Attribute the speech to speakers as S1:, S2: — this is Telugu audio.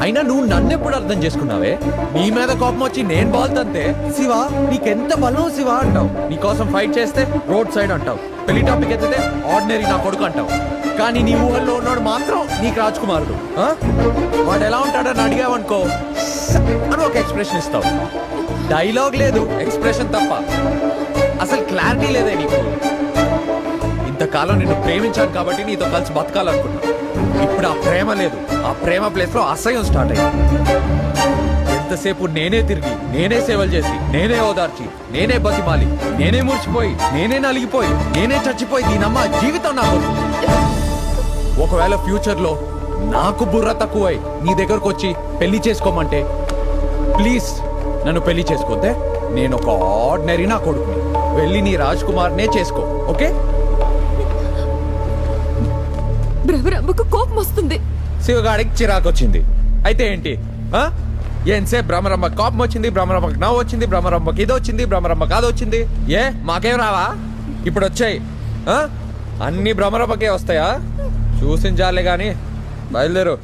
S1: అయినా నువ్వు నన్నెప్పుడు అర్థం చేసుకున్నావే? నీ మీద కోపం వచ్చి నేను బాల్తంతే శివ నీకెంత బలం శివ అంటావు. నీకోసం ఫైట్ చేస్తే రోడ్ సైడ్ అంటావు. పెళ్లి టాపిక్ ఎత్తితే ఆర్డినరీ నా కొడుకు అంటావు. కానీ నీ ఊహల్లో ఉన్నాడు మాత్రం నీకు రాజకుమారుడు. వాడు ఎలా ఉంటాడని అడిగావనుకో అని ఒక ఎక్స్ప్రెషన్ ఇస్తావు. డైలాగ్ లేదు, ఎక్స్ప్రెషన్ తప్ప. అసలు క్లారిటీ లేదే నీకు. ఇంతకాలం నిన్ను ప్రేమించాను కాబట్టి నీతో కలిసి బతకాలనుకున్నా. ఇప్పుడు ఆ ప్రేమ లేదు. ఆ ప్రేమ ప్లేస్ లో అసహ్యం స్టార్ట్ అయింది. ఎంతసేపు నేనే తిరిగి, నేనే సేవలు చేసి, నేనే ఓదార్చి, నేనే బతిమాలి, నేనే మూర్చిపోయి, నేనే నలిగిపోయి, నేనే చచ్చిపోయి దీనమ్మ జీవితం నాకు. ఒకవేళ ఫ్యూచర్ లో నాకు బుర్ర తక్కువై నీ దగ్గరకు వచ్చి పెళ్లి చేసుకోమంటే ప్లీజ్ నన్ను పెళ్లి చేసుకోతే నేను ఒక ఆర్డినరీ నా కొడుకుని. వెళ్ళి నీ రాజ్ కుమార్నే చేసుకో, ఓకే?
S2: భ్రమరాంబకు కోపం వస్తుంది.
S1: శివగాడికి చిరాకు వచ్చింది. అయితే ఏంటి? ఏంసే భ్రమరమ్మ కోపం వచ్చింది, భ్రమరమ్మకి నవ్వు వచ్చింది, భ్రమరమ్మకి ఇది వచ్చింది, భ్రమరమ్మకి అది వచ్చింది. ఏ మాకేం రావా? ఇప్పుడు వచ్చాయి. అన్ని భ్రమరమ్మకే వస్తాయా? చూసించాలే గాని బయలుదేరు.